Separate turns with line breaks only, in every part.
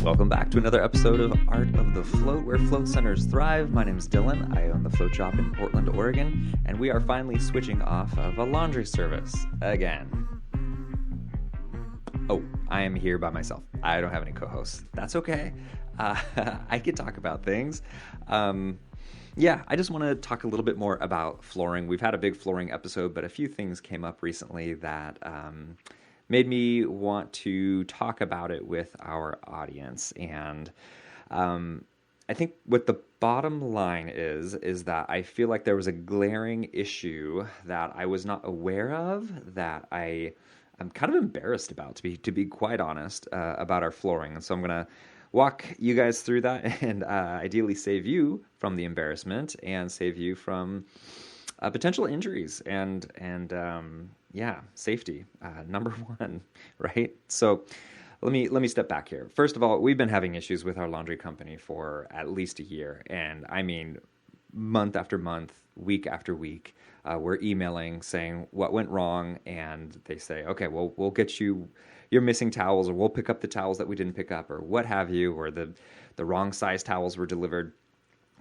Welcome back to another episode of Art of the Float, where float centers thrive. My name's Dylan. I own the float shop in Portland, Oregon, and we are finally switching off of a laundry service again. Oh, I am here by myself. I don't have any co-hosts. That's okay. I could talk about things. I just want to talk a little bit more about flooring. We've had a big flooring episode, but a few things came up recently that made me want to talk about it with our audience. And I think what the bottom line is that I feel like there was a glaring issue that I was not aware of, that I'm kind of embarrassed about, to be quite honest, about our flooring. And so I'm going to walk you guys through that and ideally save you from the embarrassment and save you from potential injuries and safety. Number one, right? So let me step back here. First of all, we've been having issues with our laundry company for at least a year, and I mean month after month, week after week. We're emailing saying what went wrong, and they say, okay, well, we'll get you your missing towels, or we'll pick up the towels that we didn't pick up, or what have you, or the wrong size towels were delivered.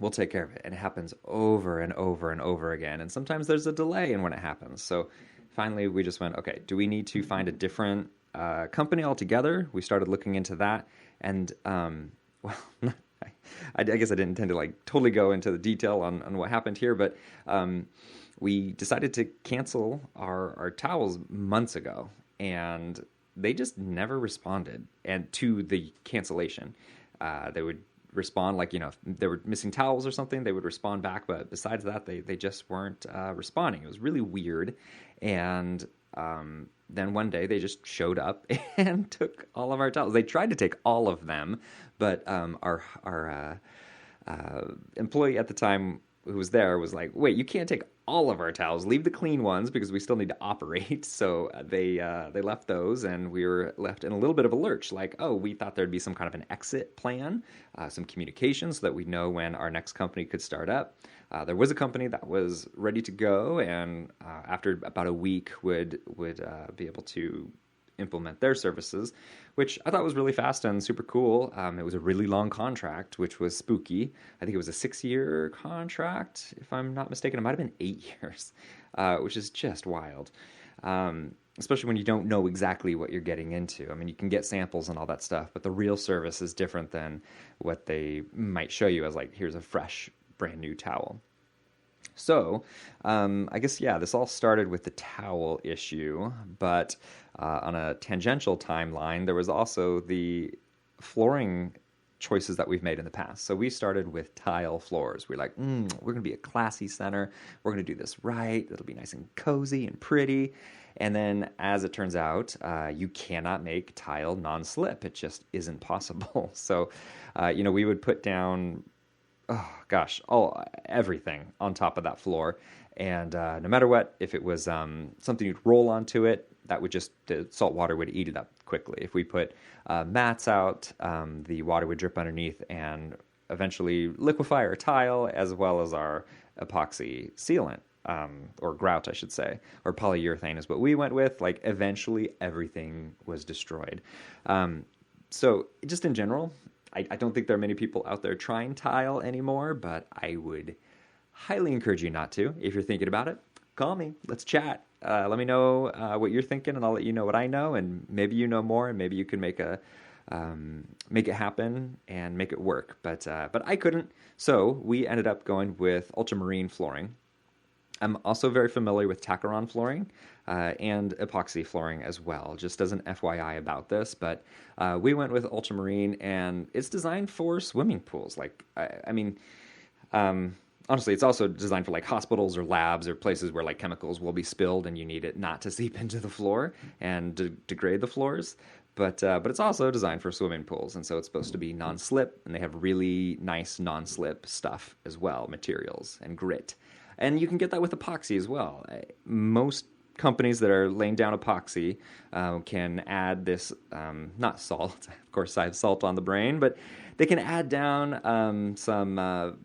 We'll take care of it. And it happens over and over and over again. And sometimes there's a delay in when it happens. So finally, we just went, okay, do we need to find a different company altogether? We started looking into that. And, I guess I didn't intend to totally go into the detail on what happened here, but we decided to cancel our towels months ago. And they just never responded to the cancellation. They would respond if they were missing towels or something, they would respond back, but besides that, they just weren't responding. It was really weird. And then one day they just showed up and took all of our towels. They tried to take all of them, but our employee at the time who was there was like, wait, you can't take all of our towels, leave the clean ones because we still need to operate. So they left those, and we were left in a little bit of a lurch. Like, oh, we thought there'd be some kind of an exit plan, some communication so that we know when our next company could start up. There was a company that was ready to go, and after about a week would be able to implement their services, which I thought was really fast and super cool. It was a really long contract, which was spooky. I think it was a 6-year contract, if I'm not mistaken. It might have been 8 years, which is just wild, especially when you don't know exactly what you're getting into. I mean, you can get samples and all that stuff, but the real service is different than what they might show you as here's a fresh, brand new towel. So, I guess, this all started with the towel issue, but on a tangential timeline, there was also the flooring choices that we've made in the past. So we started with tile floors. We're like, we're going to be a classy center. We're going to do this right. It'll be nice and cozy and pretty. And then, as it turns out, you cannot make tile non-slip. It just isn't possible. So, we would put down everything on top of that floor. And no matter what, if it was something you'd roll onto it, that would the salt water would eat it up quickly. If we put mats out, the water would drip underneath and eventually liquefy our tile as well as our epoxy sealant, or grout, I should say, or polyurethane is what we went with. Eventually everything was destroyed. So just in general, I don't think there are many people out there trying tile anymore, but I would highly encourage you not to. If you're thinking about it, call me. Let's chat. Let me know what you're thinking, and I'll let you know what I know, and maybe you know more, and maybe you can make it happen and make it work. But I couldn't, so we ended up going with ultramarine flooring. I'm also very familiar with Tacaron flooring and epoxy flooring as well, just as an FYI about this. But we went with ultramarine, and it's designed for swimming pools. Honestly, it's also designed for hospitals or labs or places where chemicals will be spilled and you need it not to seep into the floor and degrade the floors. But it's also designed for swimming pools, and so it's supposed to be non-slip, and they have really nice non-slip stuff as well, materials and grit. And you can get that with epoxy as well. Most companies that are laying down epoxy can add this, not salt, of course I have salt on the brain, but they can add down some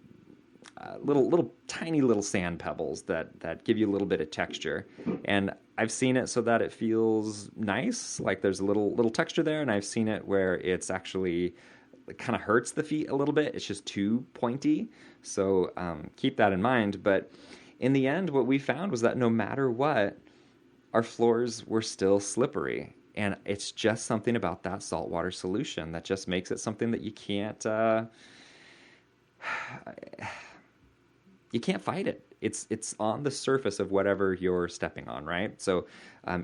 little tiny little sand pebbles that give you a little bit of texture. And I've seen it so that it feels nice, like there's a little texture there, and I've seen it where it's actually it kind of hurts the feet a little bit. It's just too pointy. So keep that in mind. But in the end, what we found was that no matter what, our floors were still slippery. And it's just something about that saltwater solution that just makes it something that you can't fight it. It's on the surface of whatever you're stepping on, right? So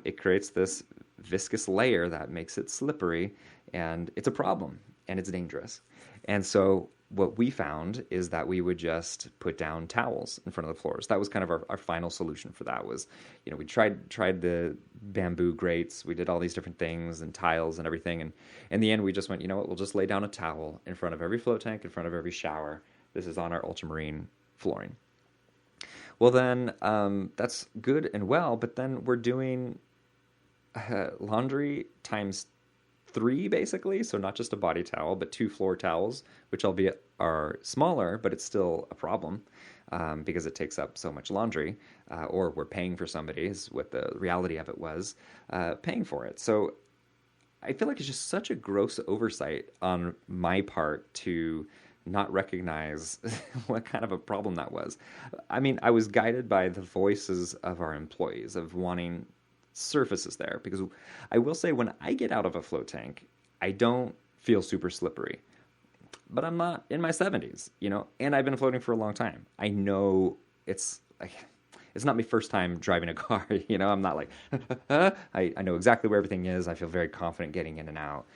it creates this viscous layer that makes it slippery, and it's a problem, and it's dangerous. And so what we found is that we would just put down towels in front of the floors. That was kind of our final solution for that. Was, we tried the bamboo grates, we did all these different things and tiles and everything, and in the end we just went, you know what, we'll just lay down a towel in front of every float tank, in front of every shower. This is on our ultramarine flooring. Well, then that's good and well, but then we're doing laundry times 3, basically. So not just a body towel, but 2 floor towels, which albeit are smaller, but it's still a problem because it takes up so much laundry, or we're paying for somebody, is what the reality of it was, paying for it. So I feel like it's just such a gross oversight on my part to not recognize what kind of a problem that was. I mean, I was guided by the voices of our employees of wanting surfaces there, because I will say when I get out of a float tank, I don't feel super slippery. But I'm not in my 70s, and I've been floating for a long time. I know it's not my first time driving a car, I'm not like, I know exactly where everything is. I feel very confident getting in and out.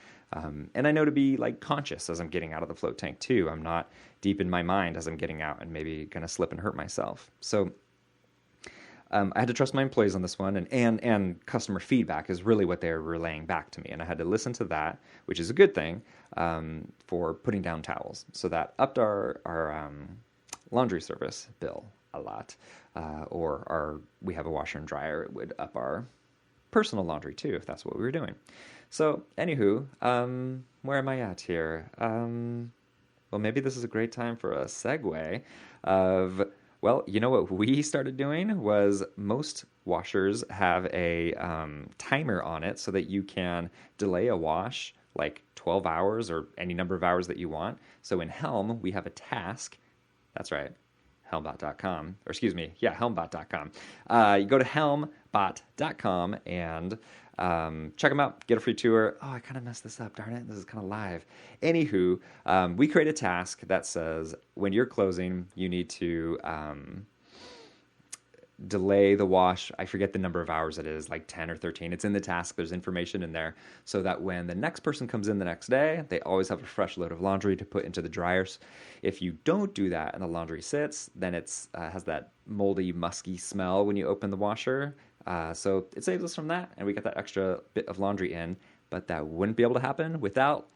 And I know to be like conscious as I'm getting out of the float tank too. I'm not deep in my mind as I'm getting out and maybe going to slip and hurt myself. So I had to trust my employees on this one, and customer feedback is really what they're relaying back to me. And I had to listen to that, which is a good thing, for putting down towels. So that upped our laundry service bill a lot. We have a washer and dryer. It would up our personal laundry too, if that's what we were doing. So, anywho, where am I at here? Well, maybe this is a great time for a segue of, well, what we started doing was most washers have a timer on it so that you can delay a wash like 12 hours or any number of hours that you want. So in Helm, we have a task. That's right. Helmbot.com, or excuse me, yeah, Helmbot.com. You go to Helmbot.com and check them out, get a free tour. Oh, I kind of messed this up, darn it. This is kind of live. Anywho, we create a task that says when you're closing, you need to delay the wash. I forget the number of hours it is, like 10 or 13. It's in the task. There's information in there so that when the next person comes in the next day, they always have a fresh load of laundry to put into the dryers. If you don't do that and the laundry sits, then it's has that moldy, musky smell when you open the washer. So it saves us from that, and we get that extra bit of laundry in, but that wouldn't be able to happen without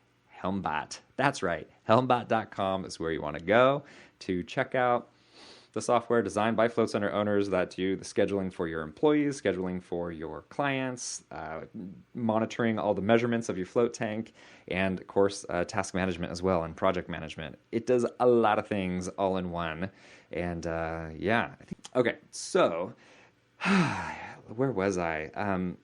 Helmbot. That's right. Helmbot.com is where you want to go to check out the software designed by Float Center owners that do the scheduling for your employees, scheduling for your clients, monitoring all the measurements of your float tank, and of course, task management as well and project management. It does a lot of things all in one. And okay, so where was I?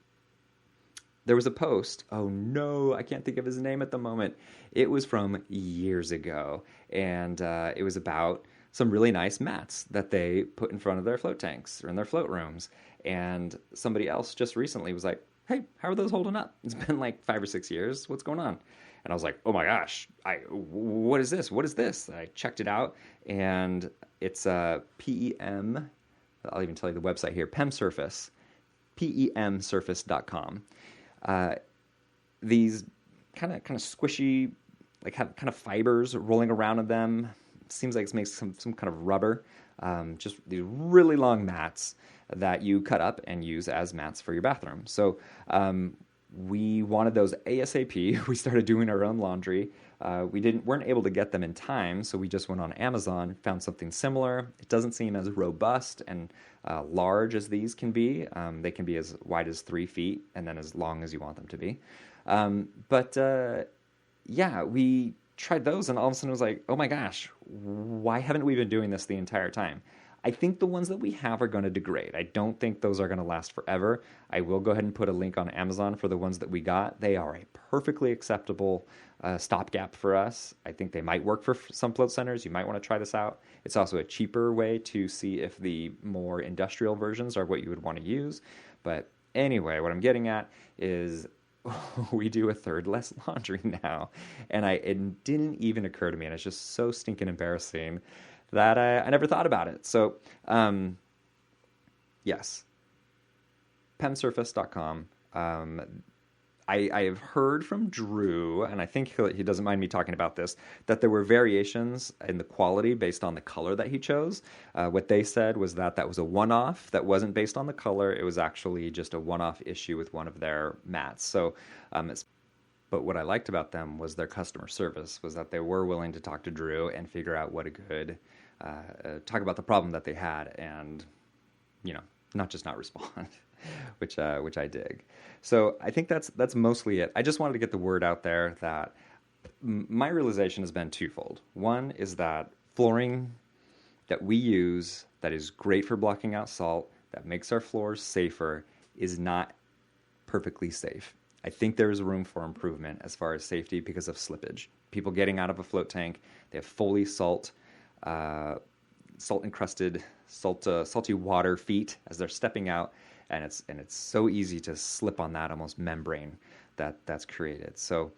There was a post. Oh no, I can't think of his name at the moment. It was from years ago, and it was about some really nice mats that they put in front of their float tanks or in their float rooms. And somebody else just recently was like, hey, how are those holding up? It's been like 5 or 6 years. What's going on? And I was like, oh my gosh, what is this? What is this? I checked it out, and it's PEM. I'll even tell you the website here, PEM Surface, PEMsurface.com. These kind of squishy, like have kind of fibers rolling around in them. Seems like it's makes some kind of rubber. Just these really long mats that you cut up and use as mats for your bathroom. So we wanted those ASAP. We started doing our own laundry. We weren't able to get them in time, so we just went on Amazon, found something similar. It doesn't seem as robust and large as these can be. They can be as wide as 3 feet and then as long as you want them to be. We tried those, and all of a sudden it was like, oh my gosh, why haven't we been doing this the entire time? I think the ones that we have are going to degrade. I don't think those are going to last forever. I will go ahead and put a link on Amazon for the ones that we got. They are a perfectly acceptable stopgap for us. I think they might work for some float centers. You might want to try this out. It's also a cheaper way to see if the more industrial versions are what you would want to use. But anyway, what I'm getting at is we do a third less laundry now. And it didn't even occur to me. And it's just so stinking embarrassing that I never thought about it. So, yes, pemsurface.com. I have heard from Drew, and I think he doesn't mind me talking about this, that there were variations in the quality based on the color that he chose. What they said was that that was a one-off that wasn't based on the color. It was actually just a one-off issue with one of their mats. So, but what I liked about them was their customer service, was that they were willing to talk to Drew and figure out what a good, talk about the problem that they had and, not just not respond, which I dig. So I think that's mostly it. I just wanted to get the word out there that my realization has been twofold. One is that flooring that we use that is great for blocking out salt, that makes our floors safer, is not perfectly safe. I think there is room for improvement as far as safety because of slippage. People getting out of a float tank, they have fully salt-encrusted, salty water feet as they're stepping out, and it's so easy to slip on that almost membrane that's created. So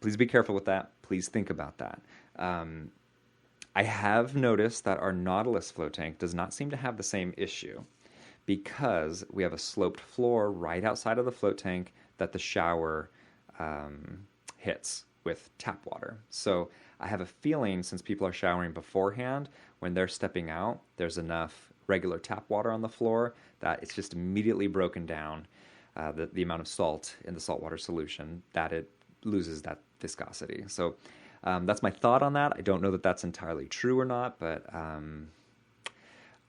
please be careful with that. Please think about that. I have noticed that our Nautilus float tank does not seem to have the same issue because we have a sloped floor right outside of the float tank that the shower hits with tap water. So I have a feeling, since people are showering beforehand, when they're stepping out, there's enough regular tap water on the floor that it's just immediately broken down, the amount of salt in the saltwater solution, that it loses that viscosity. So that's my thought on that. I don't know that that's entirely true or not, but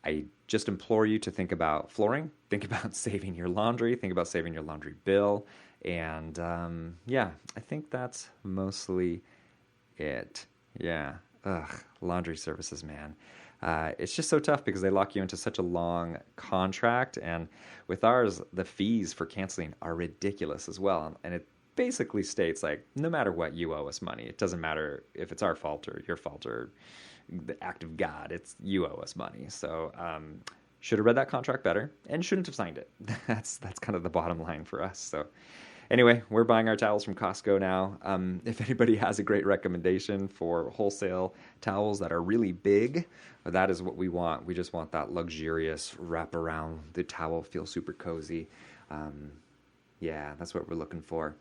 I just implore you to think about flooring, think about saving your laundry, think about saving your laundry bill. And yeah, I think that's mostly it. Yeah. Laundry services, man. It's just so tough because they lock you into such a long contract. And with ours, the fees for canceling are ridiculous as well. And it basically states, like, no matter what, you owe us money. It doesn't matter if it's our fault or your fault or the act of God. It's you owe us money. So should have read that contract better and shouldn't have signed it. That's kind of the bottom line for us. So anyway, we're buying our towels from Costco now. If anybody has a great recommendation for wholesale towels that are really big, that is what we want. We just want that luxurious wrap around the towel, feel super cozy. Yeah, that's what we're looking for.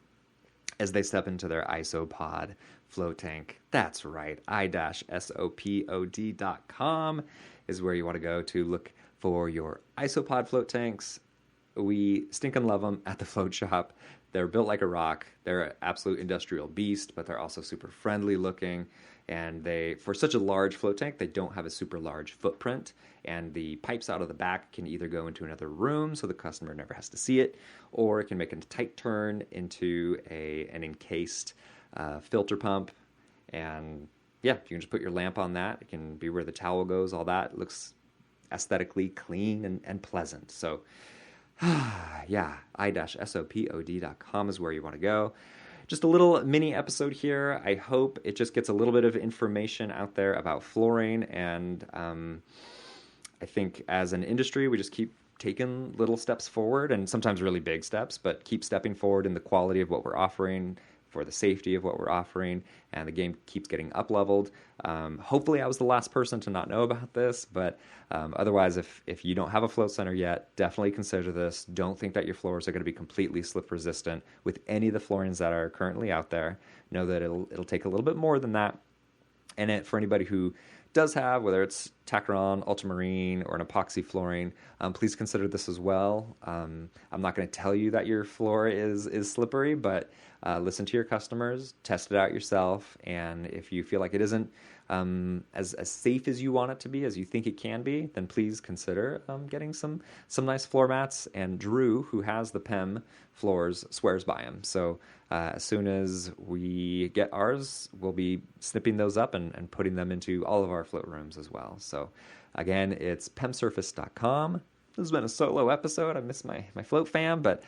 As they step into their IsoPod float tank. That's right, i-sopod.com is where you want to go to look for your IsoPod float tanks. We stinking love them at the float shop. They're built like a rock. They're an absolute industrial beast, but they're also super friendly looking. And they, for such a large float tank, they don't have a super large footprint. And the pipes out of the back can either go into another room so the customer never has to see it, or it can make a tight turn into an encased filter pump. And yeah, you can just put your lamp on that. It can be where the towel goes, all that. It looks aesthetically clean and pleasant. So yeah, i-sopod.com is where you want to go. Just a little mini episode here. I hope it just gets a little bit of information out there about flooring. And I think as an industry, we just keep taking little steps forward, and sometimes really big steps, but keep stepping forward in the quality of what we're offering, for the safety of what we're offering, and the game keeps getting up-leveled. Hopefully I was the last person to not know about this, but otherwise, if you don't have a float center yet, definitely consider this. Don't think that your floors are going to be completely slip-resistant with any of the floorings that are currently out there. Know that it'll take a little bit more than that. And for anybody who does have, whether it's Tacron, Ultramarine, or an epoxy flooring, please consider this as well. I'm not going to tell you that your floor is slippery, but listen to your customers, test it out yourself, and if you feel like it isn't as safe as you want it to be, as you think it can be, then please consider getting some nice floor mats. And Drew, who has the PEM floors, swears by them. So As soon as we get ours, we'll be snipping those up and putting them into all of our float rooms as well. So again, it's pemsurface.com. This has been a solo episode. I miss my float fam, but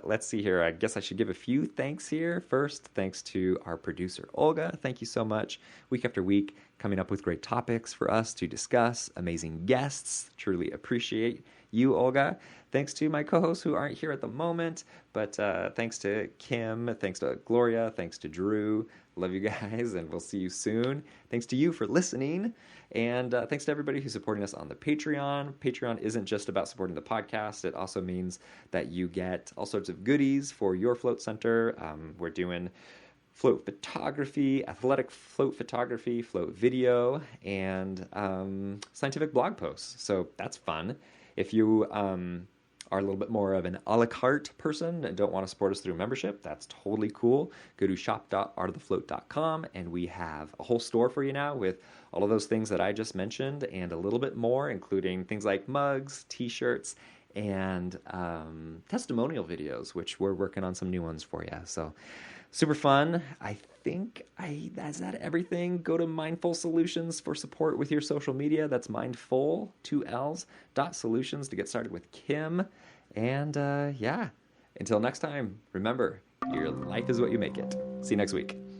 let's see here. I guess I should give a few thanks here. First, thanks to our producer, Olga. Thank you so much. Week after week, coming up with great topics for us to discuss, amazing guests. Truly appreciate you, Olga. Thanks to my co-hosts who aren't here at the moment, but thanks to Kim, thanks to Gloria, thanks to Drew. Love you guys, and we'll see you soon. Thanks to you for listening, and thanks to everybody who's supporting us on the Patreon. Patreon isn't just about supporting the podcast. It also means that you get all sorts of goodies for your float center. We're doing float photography, athletic float photography, float video, and scientific blog posts. So that's fun. If you are a little bit more of an a la carte person and don't want to support us through membership, that's totally cool. Go to shop.artofthefloat.com, and we have a whole store for you now with all of those things that I just mentioned and a little bit more, including things like mugs, t-shirts, and testimonial videos, which we're working on some new ones for you. So super fun. I think that's that everything. Go to Mindful Solutions for support with your social media. That's mindful, 2 L's, .solutions to get started with Kim. And yeah, until next time, remember, your life is what you make it. See you next week.